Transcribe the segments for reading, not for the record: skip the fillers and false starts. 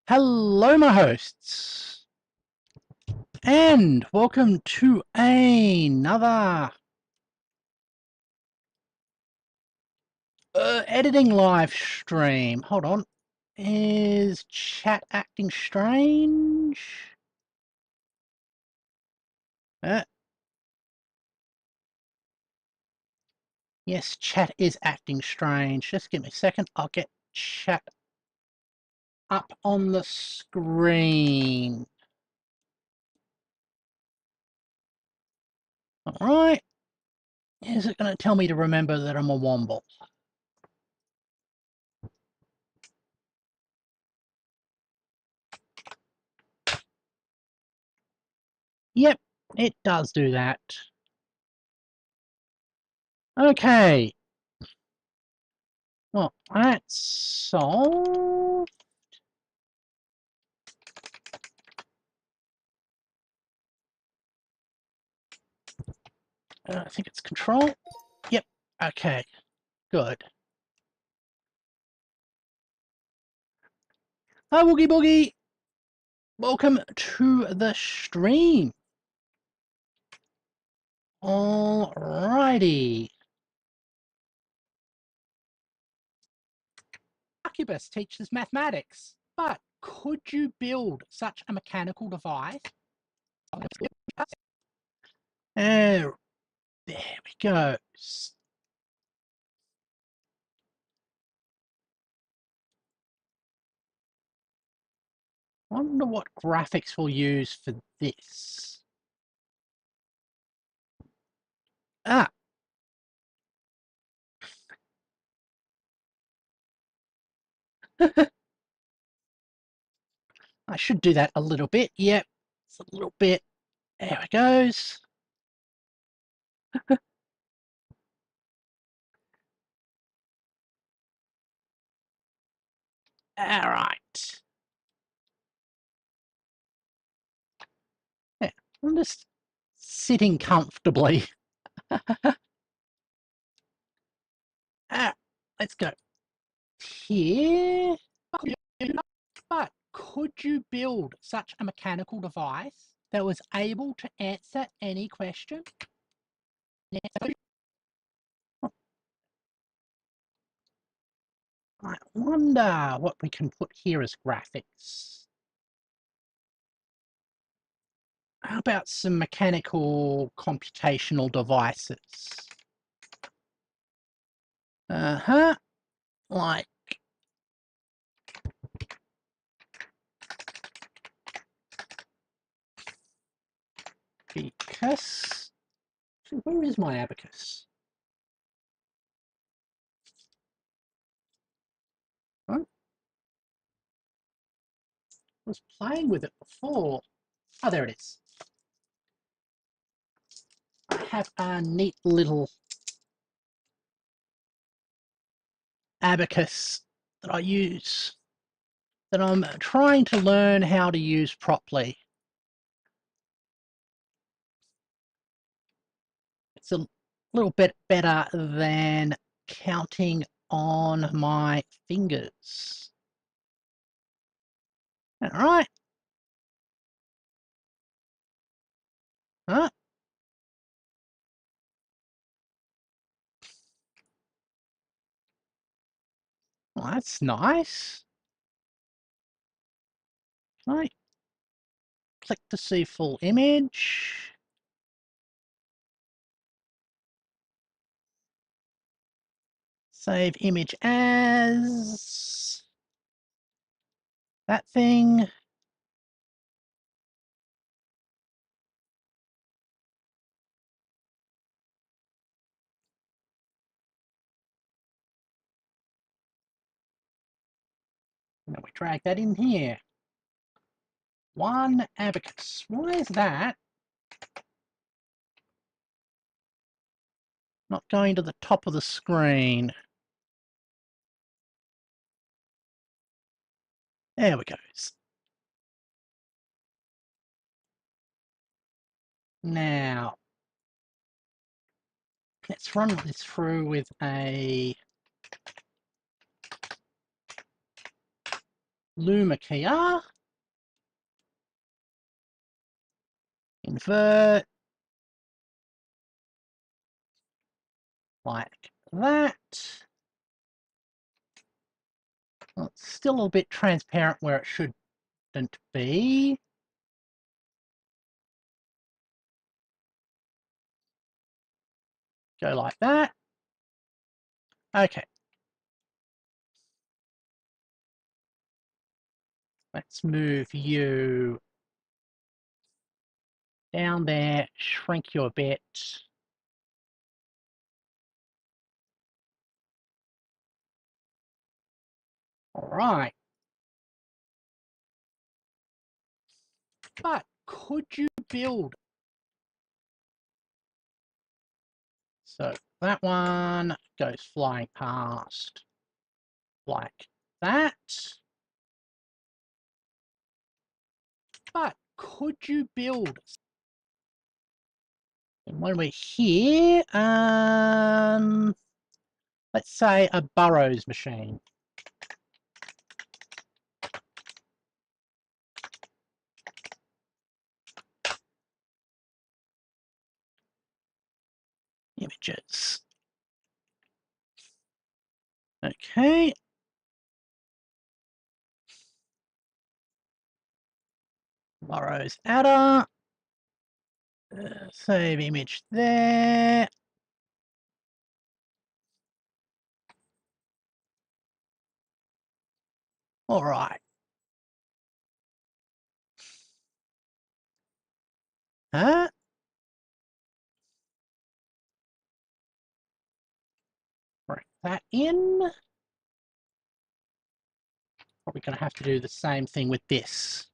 Hello, my hosts, and welcome to another editing live stream. Hold on. Is chat acting strange? Uh, yes, chat is acting strange. Just give me a second. I'll get chat up on the screen. All right. Is it going to tell me to remember that I'm a womble? Yep, it does do that. Okay. Well, that's solved. I think it's control. Yep. Okay. Good. Hi, Woogie Boogie. Welcome to the stream. Alrighty. Incubus teaches mathematics, but could you build such a mechanical device? Oh, there we go. Wonder what graphics we'll use for this. Ah. I should do that a little bit. Yep. It's a little bit. There it goes. All right. Yeah, I'm just sitting comfortably. Ah, let's go here. But could you build such a mechanical device that was able to answer any question? I wonder what we can put here as graphics. How about some mechanical computational devices? Uh-huh. Like abacus. Where is my abacus? Huh? I was playing with it before. Oh, there it is. I have a neat little abacus that I use that I'm trying to learn how to use properly. It's a little bit better than counting on my fingers. All right. Huh? Well, that's nice. Right. Click to see full image. Save image as that thing. And then we drag that in here. One abacus. Why is that not going to the top of the screen? There we go. Now, let's run this through with a Luma Kia. Invert. Like that. Well, it's still a little bit transparent where it shouldn't be. Go like that. Okay. Let's move you down there, shrink you a bit. All right. But could you build? So that one goes flying past like that. But could you build? And when we're here, let's say a Burrows machine. Images. Okay. Burrows adder. Save image there. All right. Huh? Bring that in. Probably going to have to do the same thing with this.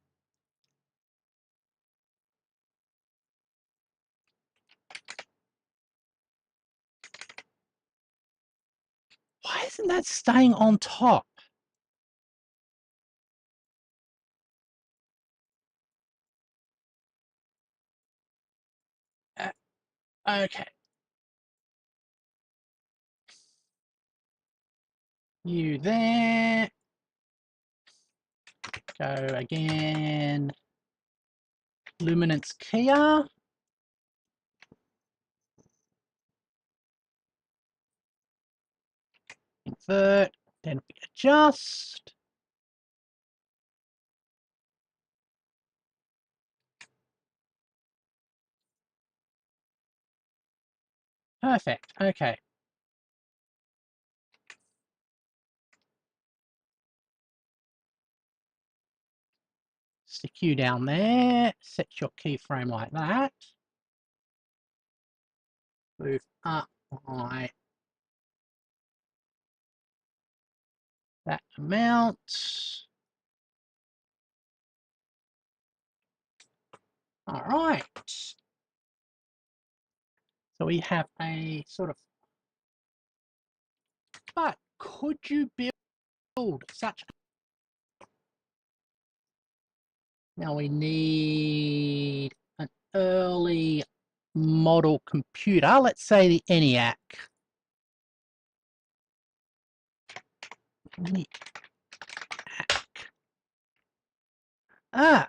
Why isn't that staying on top? Okay. You there. Go again. Luminance Kia. Invert. Then we adjust. Perfect. Okay. Stick you down there. Set your keyframe like that. Move up by that amount. All right. So we have a sort of, but could you build such? Now we need an early model computer. Let's say the ENIAC. Ah.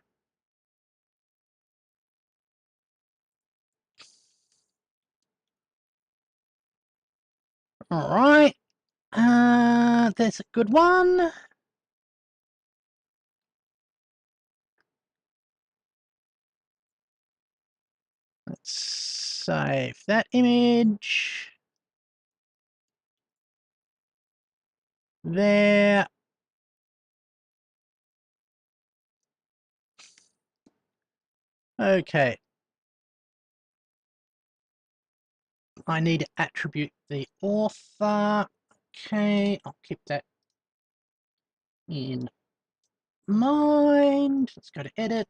All right. There's a good one. Let's save that image. There. Okay. I need to attribute the author. Okay, I'll keep that in mind. Let's go to edit.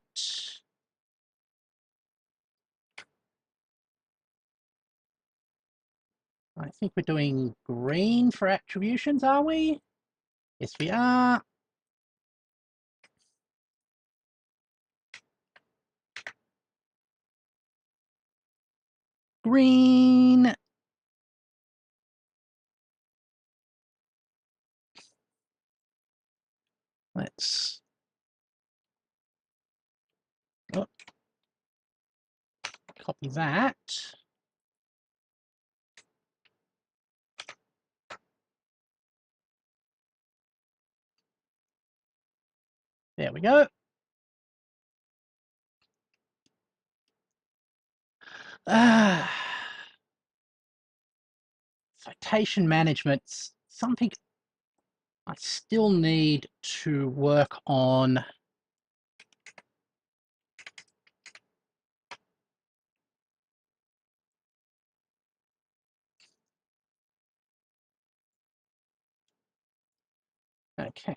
I think we're doing green for attributions, are we? Yes, we are. Green. Let's oh, copy that. There we go. Citation management's something I still need to work on. Okay.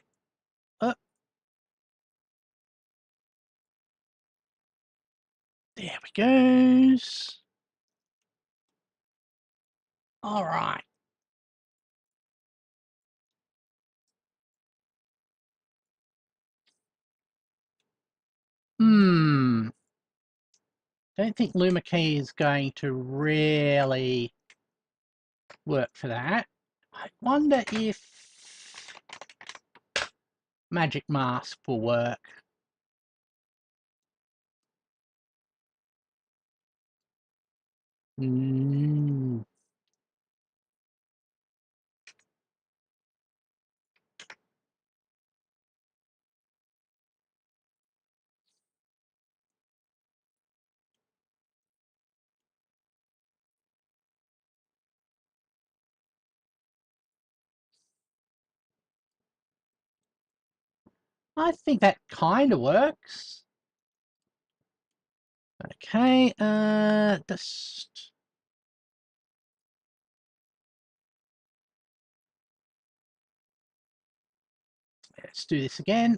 There we go. All right. Don't think Luma Key is going to really work for that. I wonder if Magic Mask will work. I think that kind of works. Okay, just let's do this again.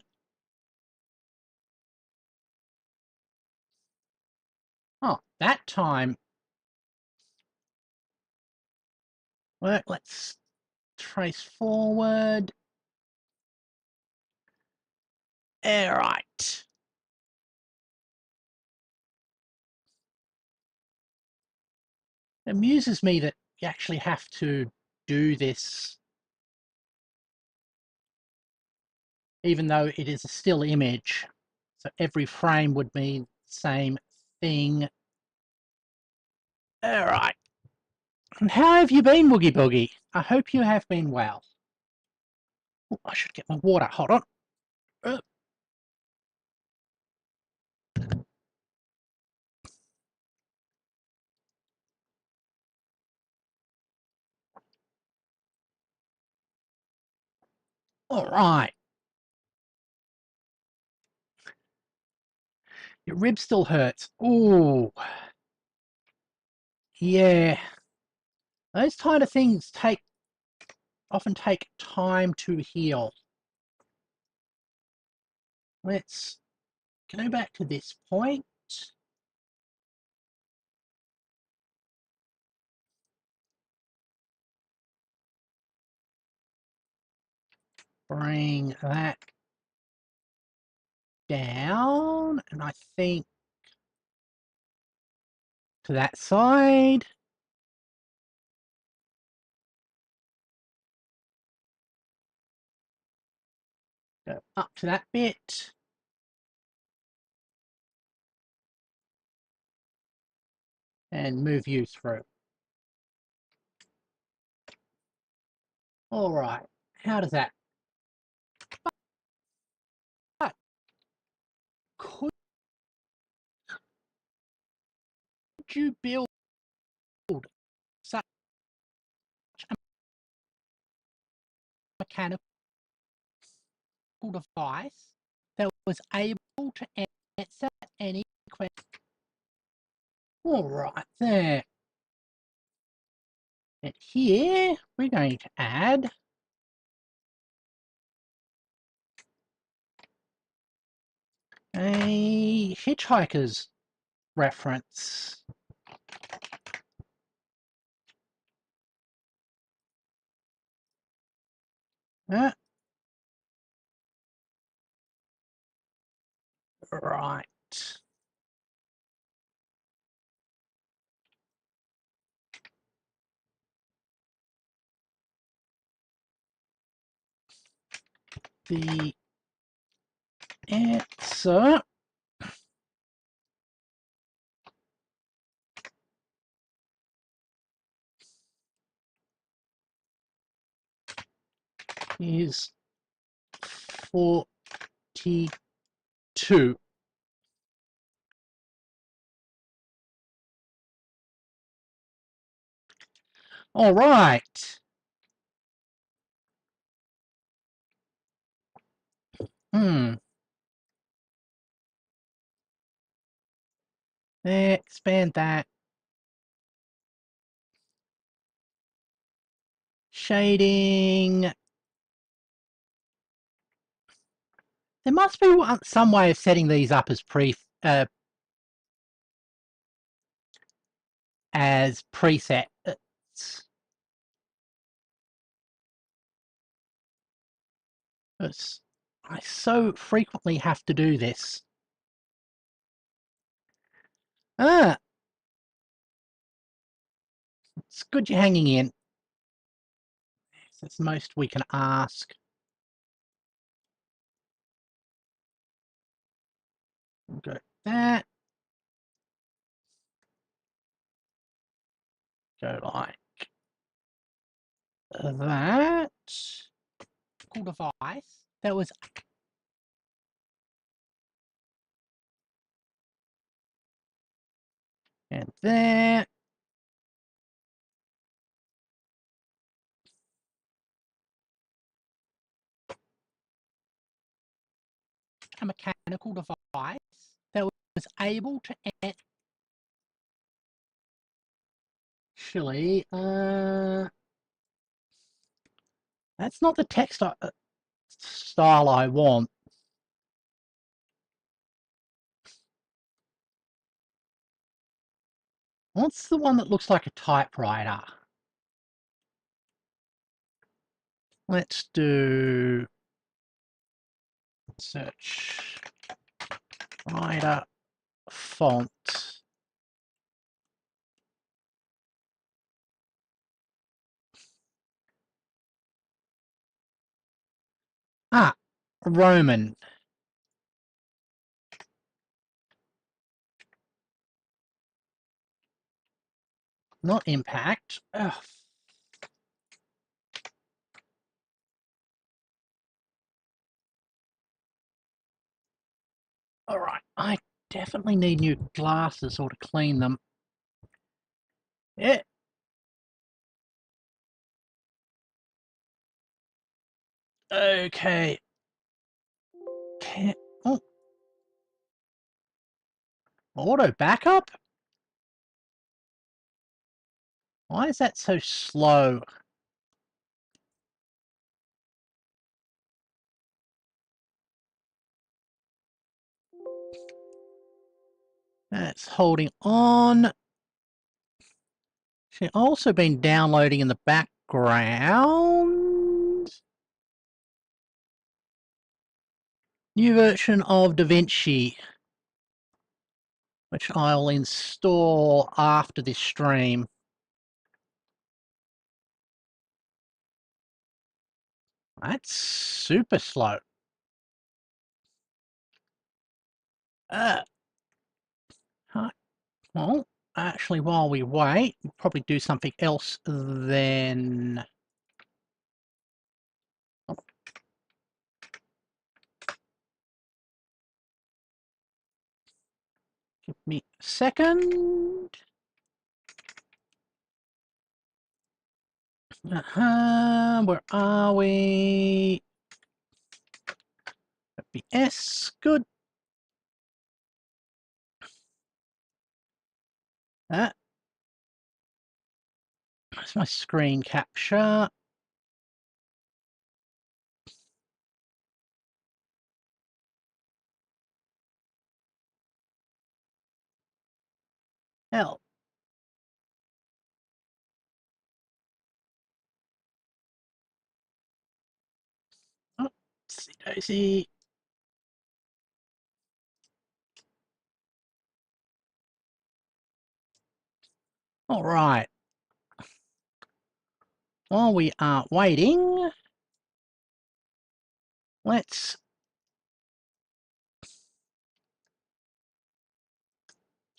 Oh, that time work. Let's trace forward. All right. It amuses me that you actually have to do this, even though it is a still image. So every frame would mean the same thing. All right. And how have you been, Woogie Boogie? I hope you have been well. Oh, I should get my water. Hold on. All right. Your rib still hurts. Oh, yeah. Those kind of things often take time to heal. Let's go back to this point. Bring that down, and I think to that side. Go up to that bit. And move you through. All right. How does that? But could you build such a mechanical device that was able to answer any question? All right, there. And here we're going to add a hitchhiker's reference. Right. The It's is 42. All right. Expand that. Shading. There must be some way of setting these up as presets. I so frequently have to do this. It's good you're hanging in. That's the most we can ask. We'll go that. Go like that. Cool device. That was. And there. A mechanical device that was able to actually, that's not the text style I want. What's the one that looks like a typewriter? Let's do search writer font. Ah, Roman. Not impact. Ugh. All right, I definitely need new glasses or to clean them. Yeah. Okay. Oh. Auto backup? Why is that so slow? That's holding on. She's also been downloading in the background. New version of DaVinci, which I'll install after this stream. That's super slow. Well, actually, while we wait, we'll probably do something else then. Oh. Give me a second. Where are we? FPS, good. That's my screen capture. Hell. Oh, daisy. All right. While we are waiting, let's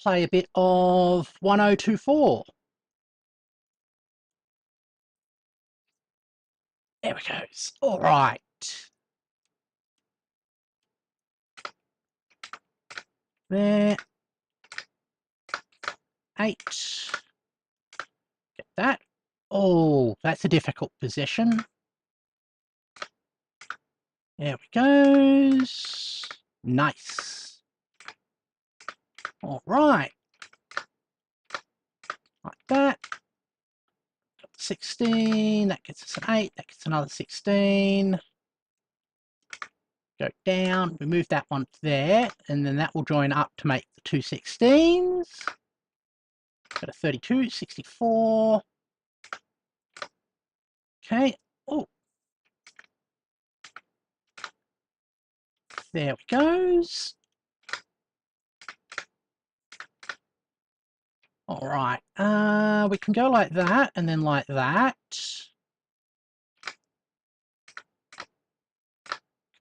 play a bit of 1024. There we go. All right. There. 8. Get that. Oh, that's a difficult position. There we go. Nice. All right. Like that. 16. That gets us an 8. That gets another 16. Go down. We move that one there, and then that will join up to make the 2 16s. Got a 32, 64. Okay. Oh. There we go. All right. We can go like that, and then like that.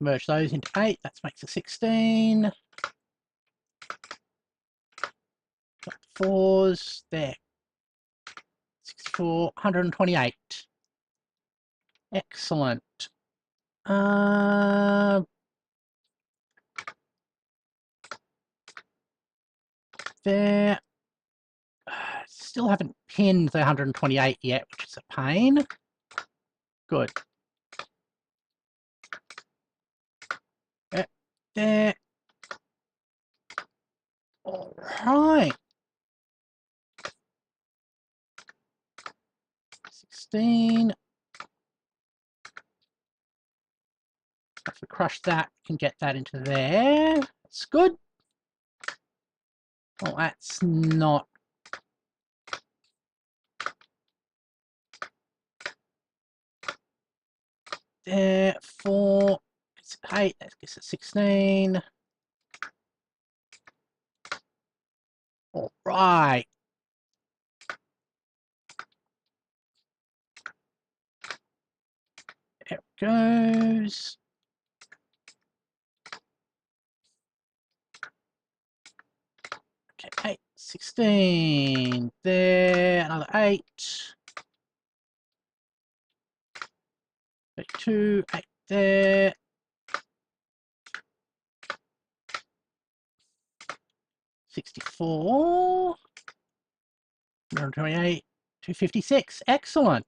Merge those into 8. That makes a 16. Got the 4s there. 64, 128. Excellent. There. Still haven't pinned the 128 yet, which is a pain. Good. There. All right. 16. If we crush that, we can get that into there. That's good. Well, that's not. There. 4. It's 8. That gives it 16. All right. There it goes. Okay, 8, 16. There, another 8. 32, 8 there. 64. 128. 256. Excellent.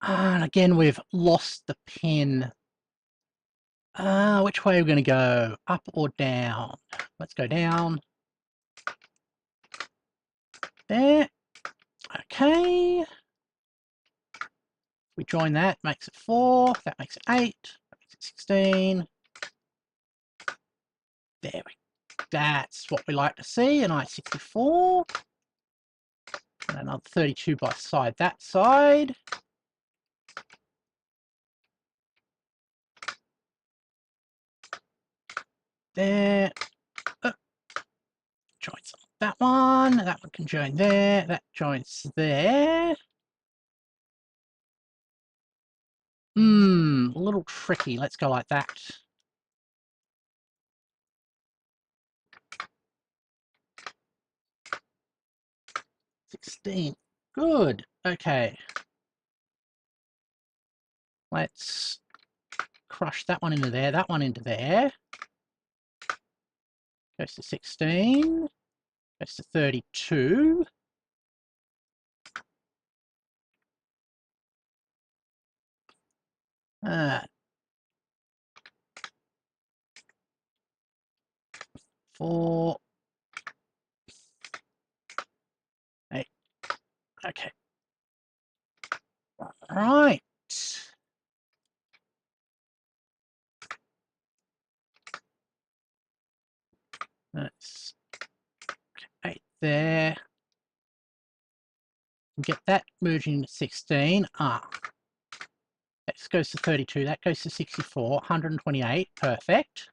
And again, we've lost the pin. Which way are we going to go? Up or down? Let's go down. There. Okay. We join that, makes it 4. That makes it 8. That makes it 16. There we go. That's what we like to see. An I-64. And another 32 by side that side. There. Joins that one. That one can join there. That joins there. A little tricky. Let's go like that. $16. Good. Okay. Let's crush that one into there. That one into there. Goes to 16. Goes to 32. Four. 8. Okay. Right. That's 8 there. Get that merging to 16. That goes to 32. That goes to 64. 128. Perfect.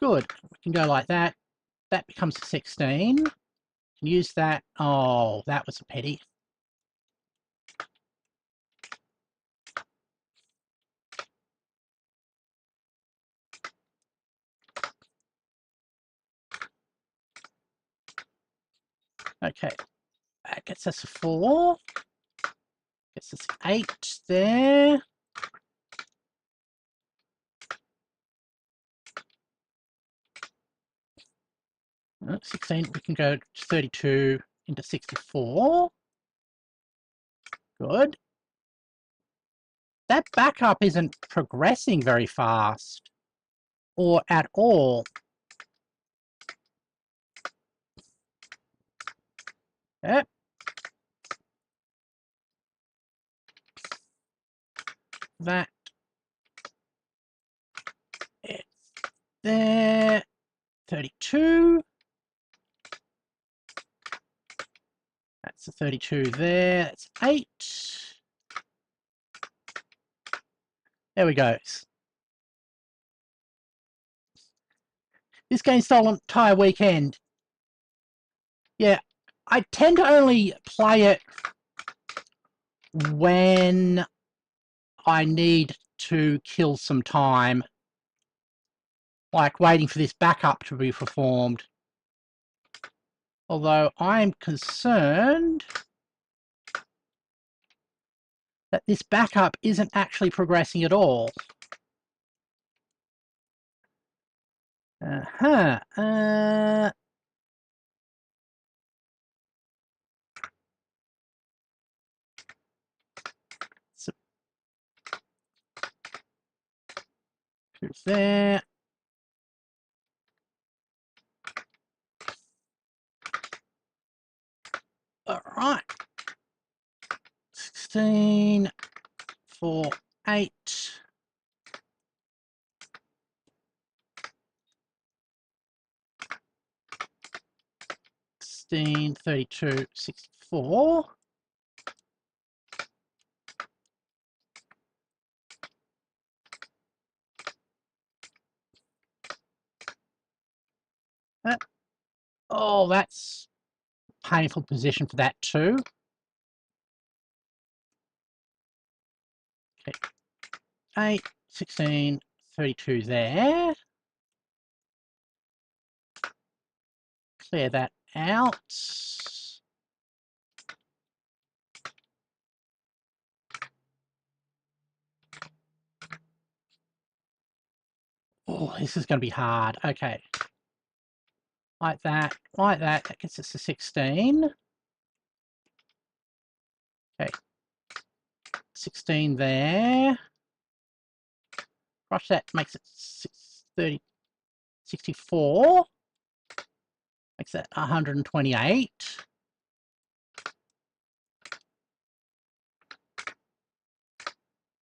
Good. We can go like that. That becomes a 16. Can use that. Oh, that was a pity. Okay, that gets us a 4. Gets us 8 there. Oh, 16, we can go to 32 into 64. Good. That backup isn't progressing very fast, or at all. Yep. That is there. 32. That's a 32 there. That's 8. There we go. This game stole an entire weekend. Yeah, I tend to only play it when I need to kill some time. Like waiting for this backup to be performed. Although I'm concerned that this backup isn't actually progressing at all. So, who's there? All right. 16, 4, 8. 16, 32, 64. Oh, that's a painful position for that too. Okay. 8, 16, 32 there. Clear that out. Oh, this is going to be hard. Okay. Like that, like that. That gets us to 16. Okay. 16 there. Crush that, makes it 30, 64. Makes that 128.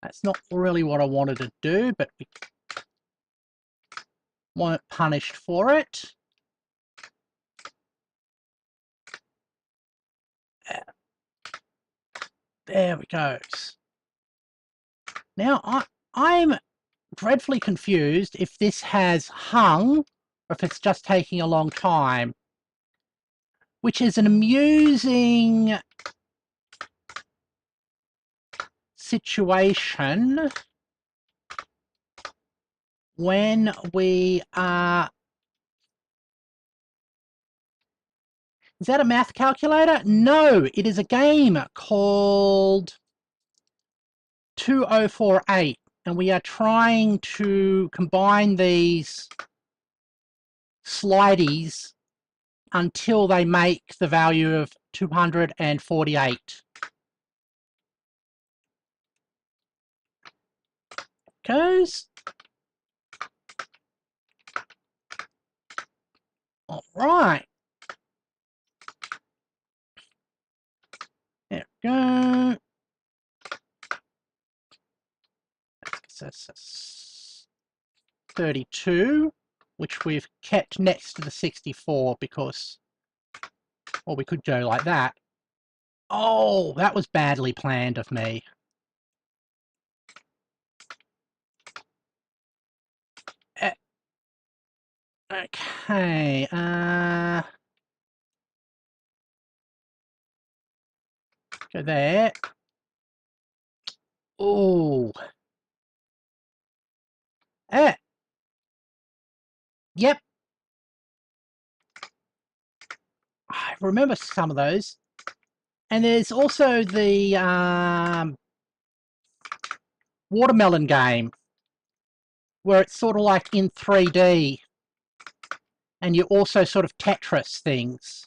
That's not really what I wanted to do, but we weren't punished for it. There we go. Now I'm dreadfully confused if this has hung or if it's just taking a long time, which is an amusing situation when we are... Is that a math calculator? No, it is a game called 2048, and we are trying to combine these slideys until they make the value of 248. Goes. All right. There we go. That's 32, which we've kept next to the 64 because, well, we could go like that. Oh, that was badly planned of me. Okay, go there. Oh. Yep. I remember some of those. And there's also the watermelon game, where it's sort of like in 3D, and you also sort of Tetris things.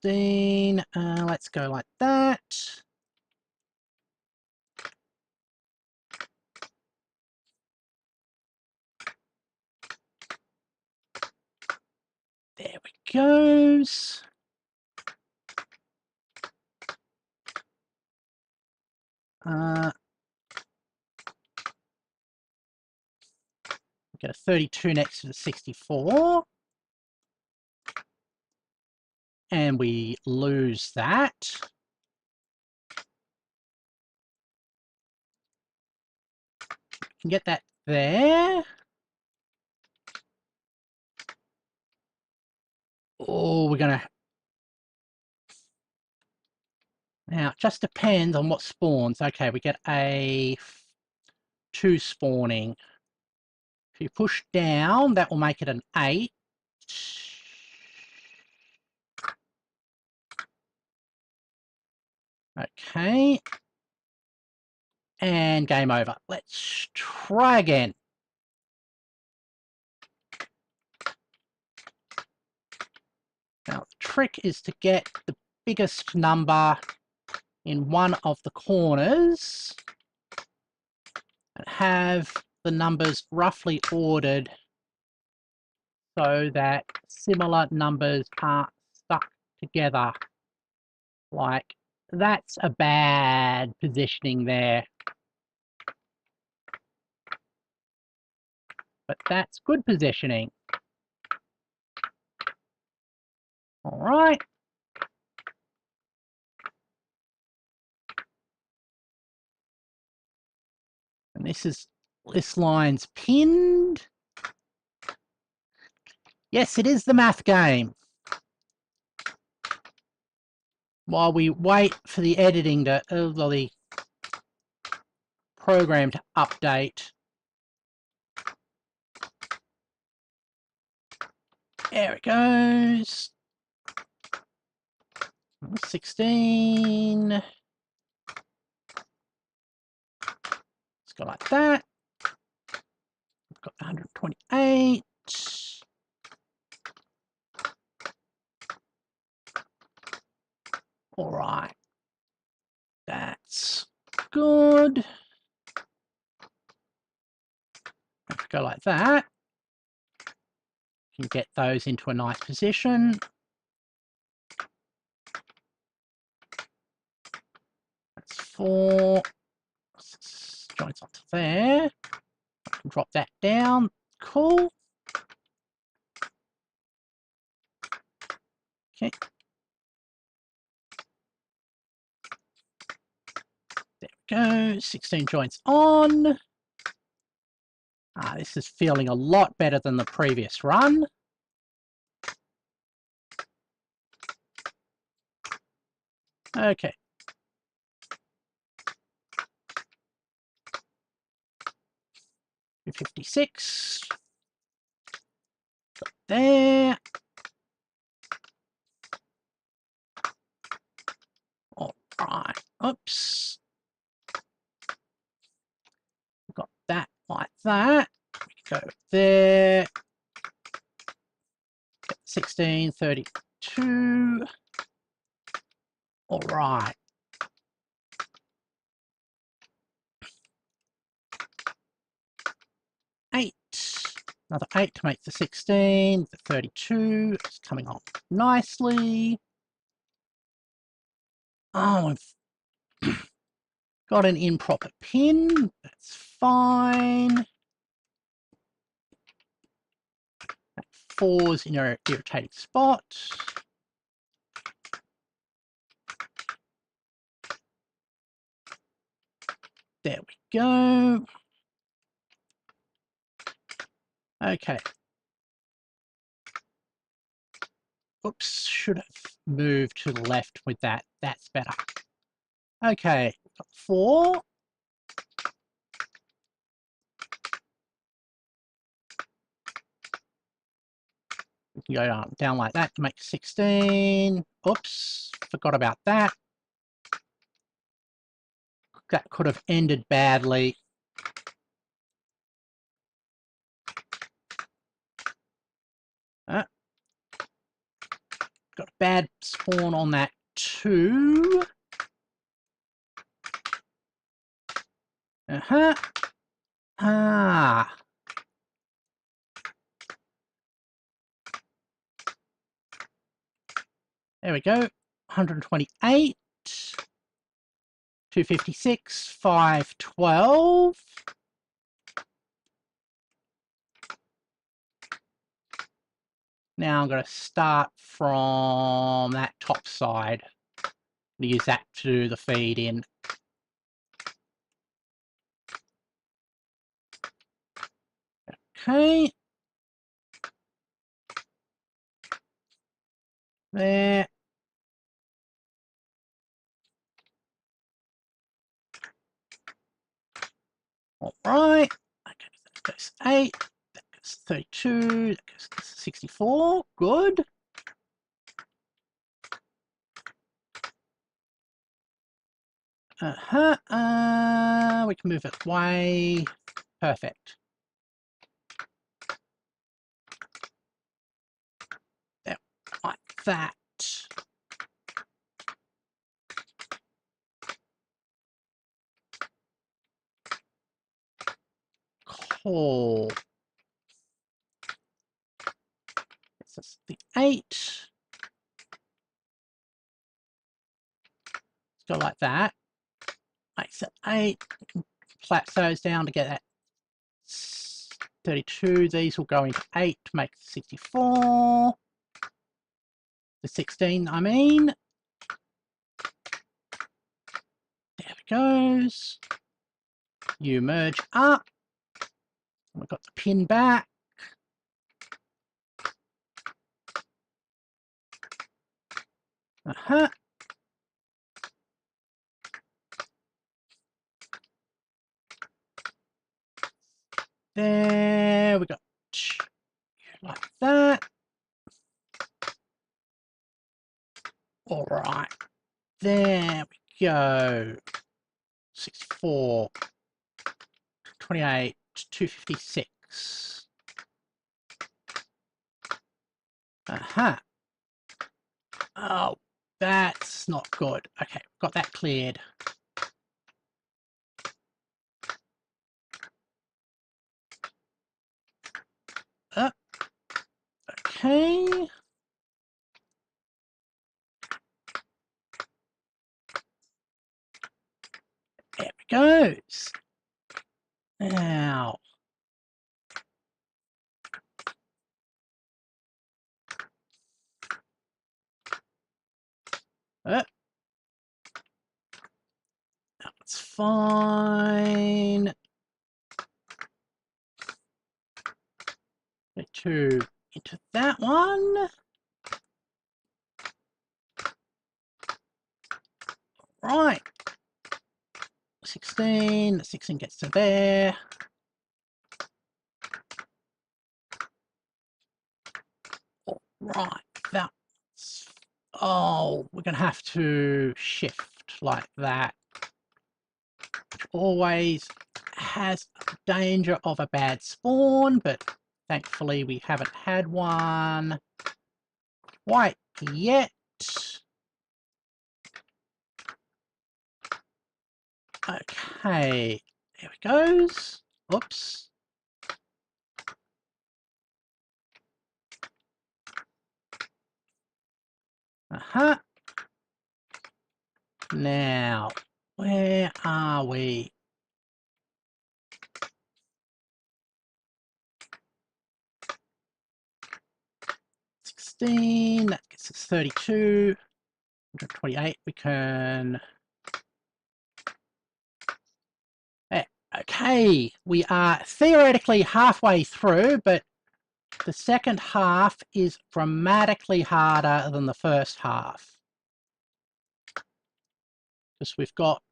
$16. Let's go like that. There we goes. Get a 32 next to the 64. And we lose that. Can get that there. Oh, we're gonna. Now, it just depends on what spawns. Okay, we get a 2 spawning. If you push down, that will make it an 8. Okay. And game over. Let's try again. Now, the trick is to get the biggest number in one of the corners and have the numbers roughly ordered so that similar numbers aren't stuck together. Like, that's a bad positioning there. But that's good positioning. All right. And this line's pinned. Yes, it is the math game. While we wait for the editing to, the program to update. There it goes. 16. Let's go like that. We've got 128. All right. That's good. If we go like that, you can get those into a nice position. That's 4. Joints onto there. I can drop that down. Cool. Okay. There we go. 16 joints on. This is feeling a lot better than the previous run. Okay. $56. Got there. All right. Oops. Got that like that. We go there. 16, 32. All right. Another 8 to make the 16. The 32 is coming on nicely. Oh, I've got an improper pin. That's fine. That 4's in an irritating spot. There we go. Okay. Oops, should have moved to the left with that. That's better. Okay, got 4. We can go down like that to make 16. Oops, forgot about that. That could have ended badly. Got a bad spawn on that too. Ah. There we go. 128. 256. 512. Now I'm going to start from that top side. Use that to do the feed in. Okay. There. All right. Okay, that goes 8. That goes 32. That goes 64. Good. We can move it way. Perfect. There, like that. Cool. This is the 8. Let's go like that. Makes it 8. We can collapse those down to get that 32. These will go into 8 to make 64. The 16, I mean. There it goes. You merge up. We've got the pin back. There we go. Like that. All right. There we go. 64. 28. 256. Oh, that's not good. Okay, got that cleared. Okay. There it goes. Now. That's fine. 2 into that one. Right. 16. The 16 gets to there. All right. That's. Oh, we're going to have to shift like that. Which always has a danger of a bad spawn, but thankfully we haven't had one quite yet. Okay, there it goes. Oops. Now, where are we? That gets us 32. 128. We can. Okay, we are theoretically halfway through, but the second half is dramatically harder than the first half. because we've got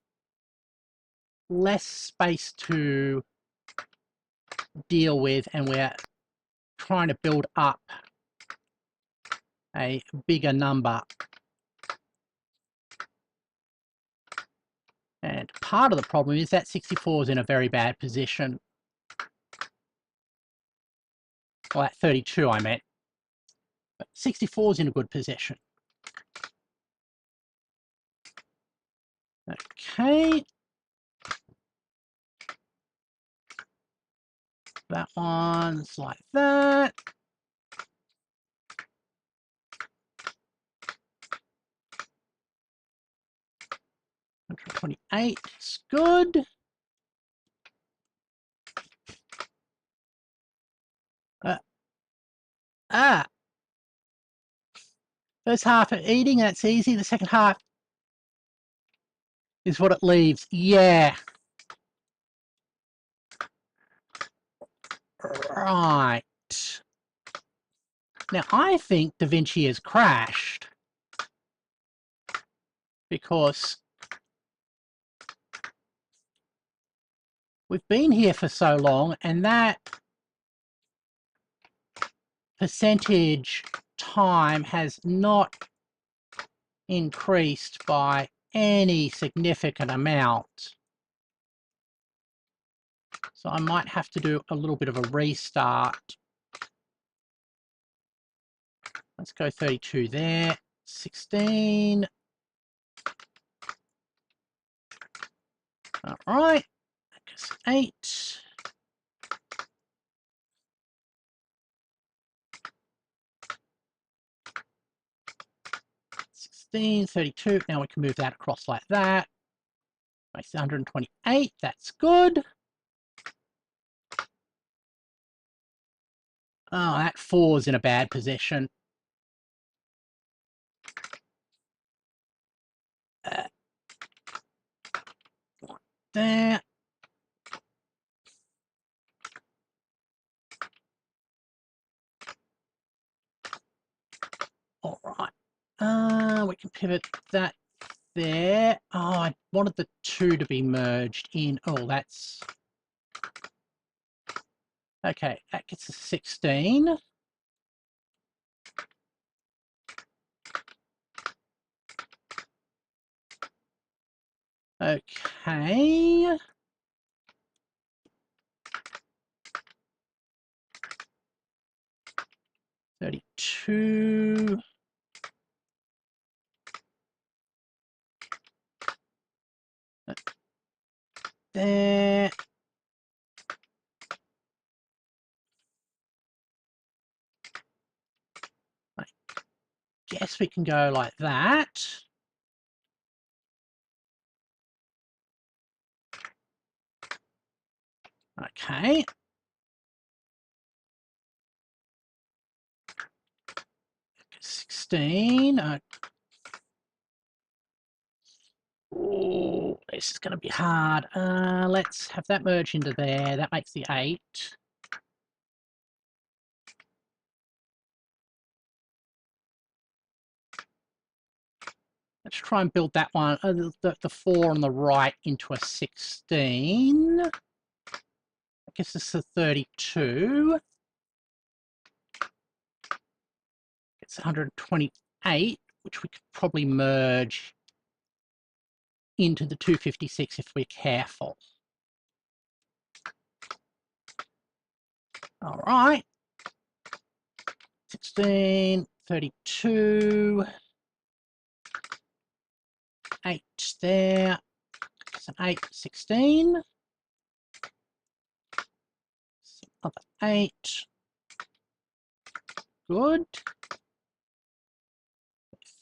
less space to deal with, and we're trying to build up a bigger number. And part of the problem is that 64 is in a very bad position. Well, that 32 I meant. But 64 is in a good position. Okay. That one's like that. $128 is good. First half of eating, that's easy. The second half is what it leaves. Yeah. Right. Now, I think Da Vinci has crashed because we've been here for so long, and that percentage time has not increased by any significant amount. So I might have to do a little bit of a restart. Let's go 32 there, 16. All right, 8. $32. Now we can move that across like that. Makes 128. That's good. Oh, that 4's in a bad position. There. All right. We can pivot that there. Oh, I wanted the 2 to be merged in. Oh, that's... Okay, that gets us 16. Okay. $32. There. I guess we can go like that. Okay. $16. Oh, this is going to be hard. Let's have that merge into there. That makes the 8. Let's try and build that one, the 4 on the right, into a 16. I guess this is a 32. It's 128, which we could probably merge into the 256 if we're careful. All right. 16, 32. 8 there. It's an 8, 16. Another 8. Good.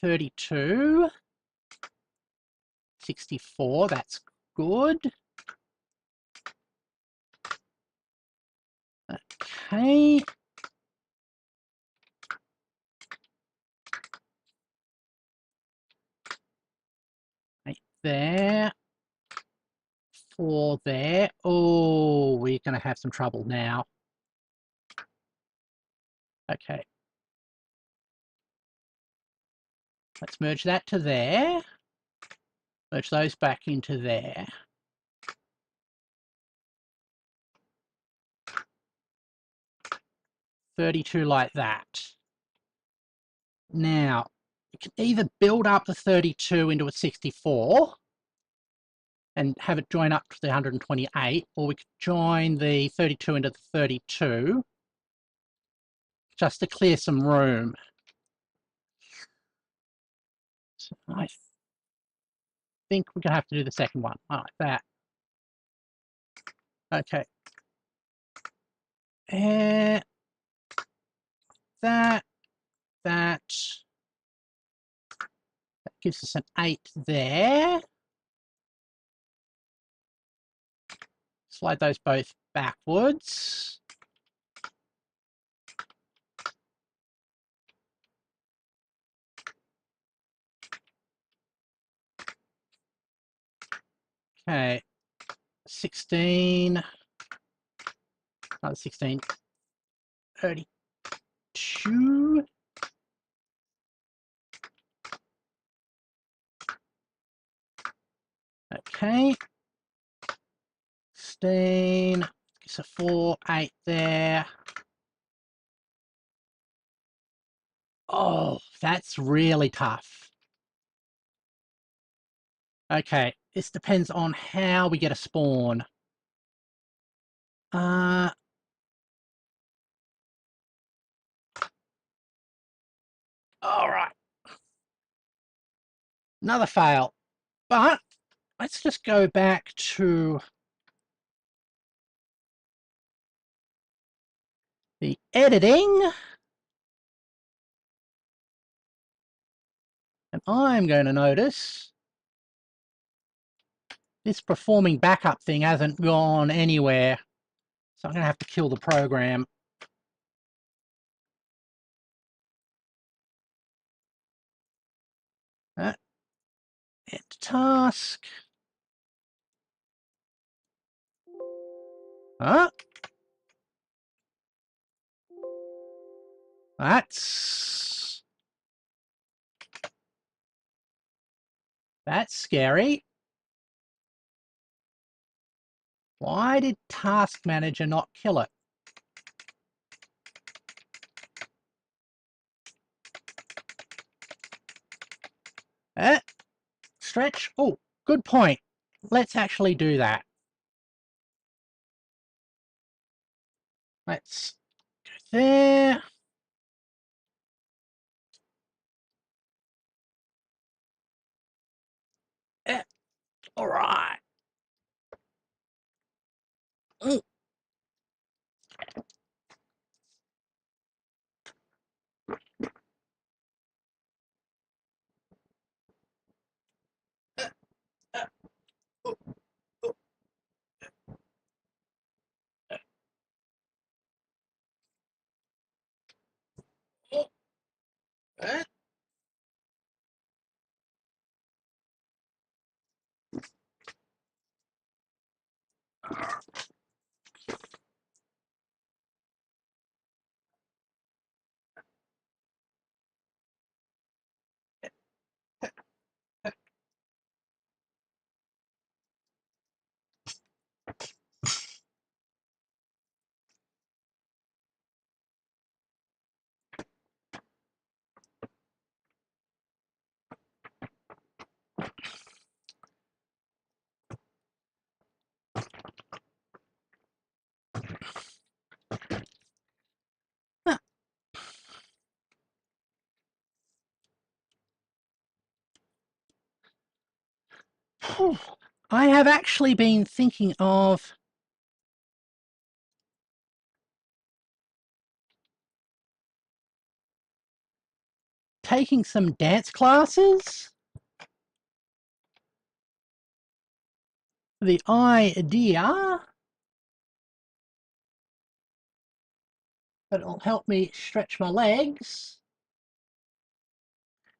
32. 64, that's good. Okay. Right there. 4 there. Oh, we're going to have some trouble now. Okay. Let's merge that to there. Merge those back into there. $32 like that. Now, you can either build up the 32 into a 64 and have it join up to the 128, or we could join the 32 into the 32 just to clear some room. So I think we're going to have to do the second one, like that. Okay. And that gives us an 8 there. Slide those both backwards. Okay, 16, another 16, 32. Okay, 16, it's a 4, 8 there. Oh, that's really tough. Okay, this depends on how we get a spawn. All right, another fail. But let's just go back to the editing. And I'm going to notice this performing backup thing hasn't gone anywhere. So I'm going to have to kill the program. End task. Huh? That's scary. Why did Task Manager not kill it? Stretch. Oh, good point. Let's actually do that. Let's go there. All right. Mm. I have actually been thinking of taking some dance classes. The idea that it'll help me stretch my legs.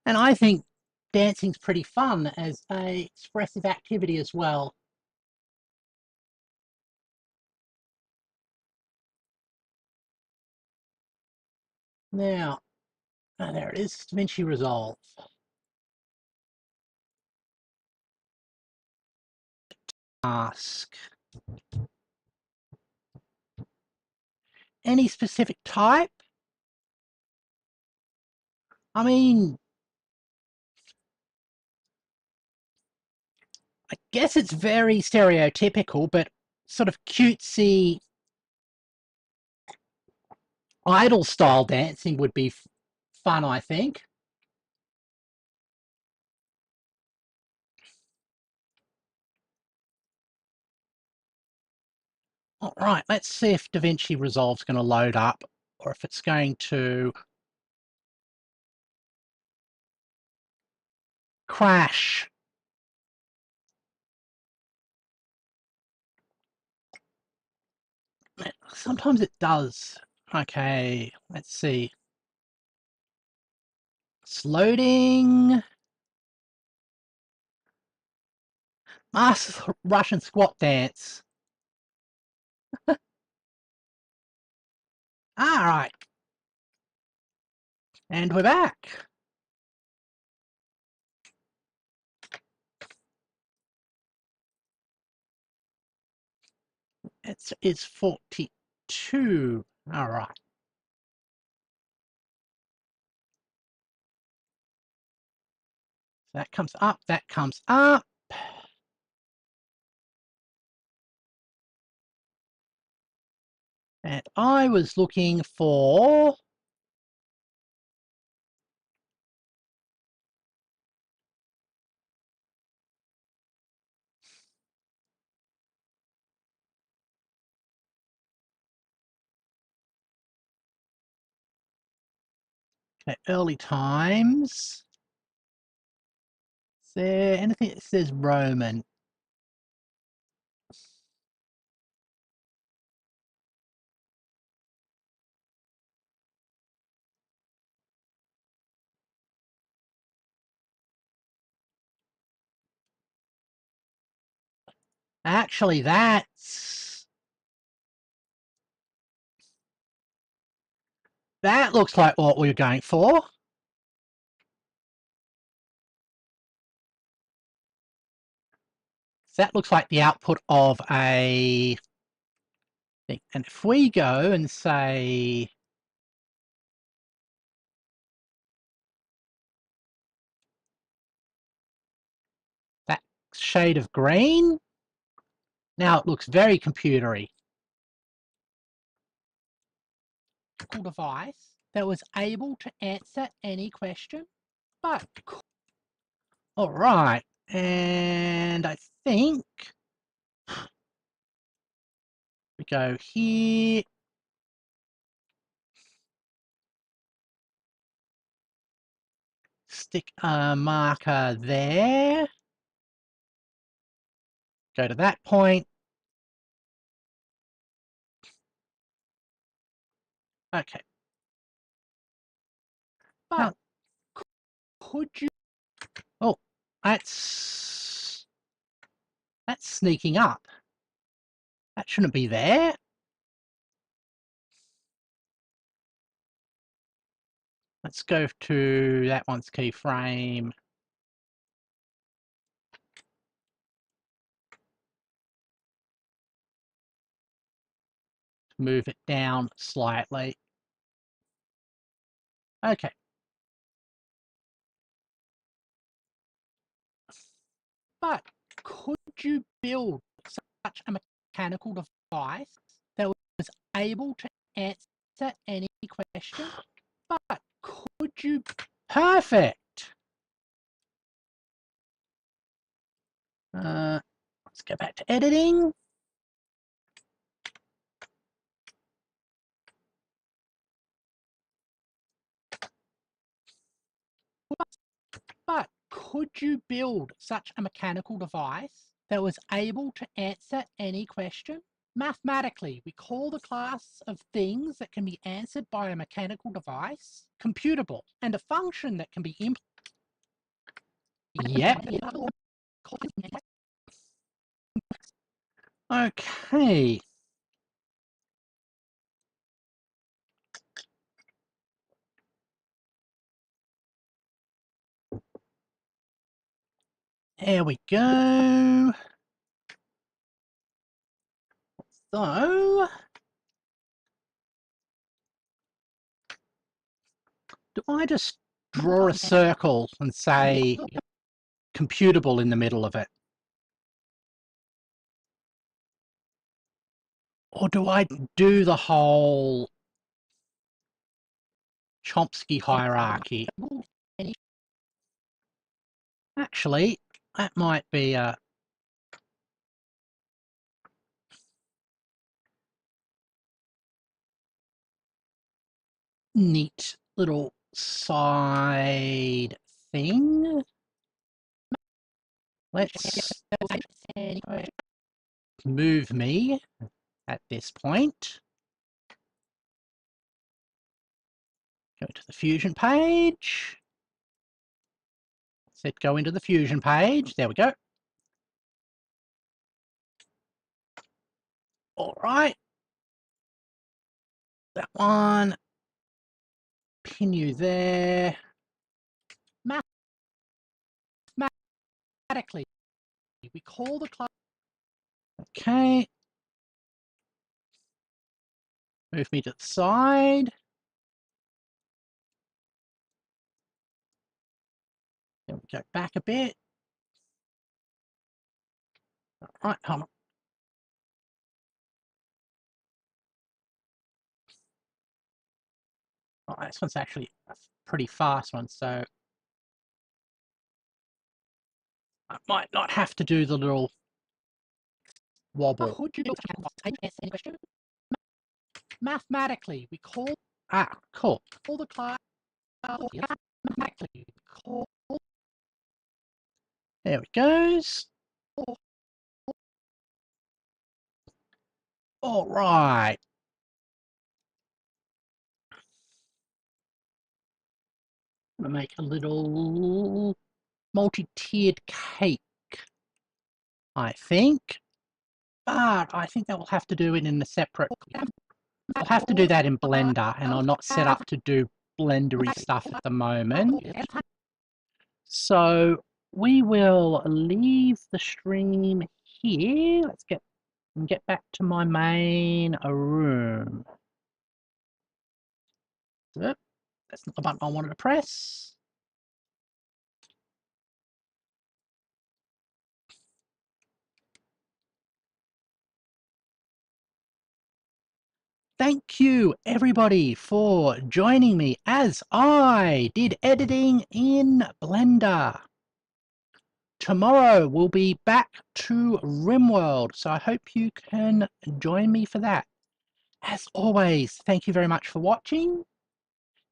And I think dancing's pretty fun as a expressive activity as well. Now, there it is, DaVinci Resolve. ask? Any specific type? I mean, I guess it's very stereotypical, but sort of cutesy idol style dancing would be fun, I think. All right, let's see if DaVinci Resolve's going to load up or if it's going to crash. Sometimes it does. Okay, let's see. It's loading. Master Russian squat dance. All right. And we're back. It's 42. All right. That comes up, that comes up. And I was looking for early times. Is there anything that says Roman? Actually, that looks like what we were going for. That looks like the output of a thing. And if we go and say that shade of green, now it looks very computery. Cool device that was able to answer any question, but all right. And I think we go here. Stick a marker there. Go to that point. Okay. But now, could you? Oh, that's sneaking up. That shouldn't be there. Let's go to that one's keyframe. Move it down slightly. Okay. But could you build such a mechanical device that was able to answer any question? But could you? Perfect. Let's go back to editing. But could you build such a mechanical device that was able to answer any question? Mathematically, we call the class of things that can be answered by a mechanical device computable, and a function that can be implemented. Yep. Okay. There we go. So, do I just draw a circle and say computable in the middle of it? Or do I do the whole Chomsky hierarchy? Actually, that might be a neat little side thing. Let's move me at this point. Go to the Fusion page. Said go into the Fusion page. There we go. All right. That one. Pin you there. Mathematically, we call the class. Okay. Move me to the side. Then we go back a bit. All right, hold on. Oh, this one's actually a pretty fast one, so I might not have to do the little wobble. Mathematically, we call... Ah, cool. Call the class... Mathematically, call... There it goes. All right. I'm going to make a little multi-tiered cake, I think. But I think that will have to do it in a separate... I'll have to do that in Blender, and I'm not set up to do blendery stuff at the moment. So we will leave the stream here. Let's get back to my main room. That's not the button I wanted to press. Thank you, everybody, for joining me as I did editing in Blender. Tomorrow we'll be back to RimWorld, so I hope you can join me for that. As always, thank you very much for watching.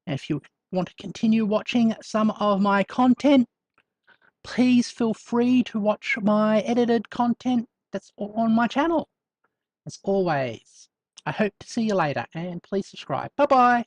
And if you want to continue watching some of my content, please feel free to watch my edited content that's on my channel. As always, I hope to see you later, and please subscribe. Bye-bye.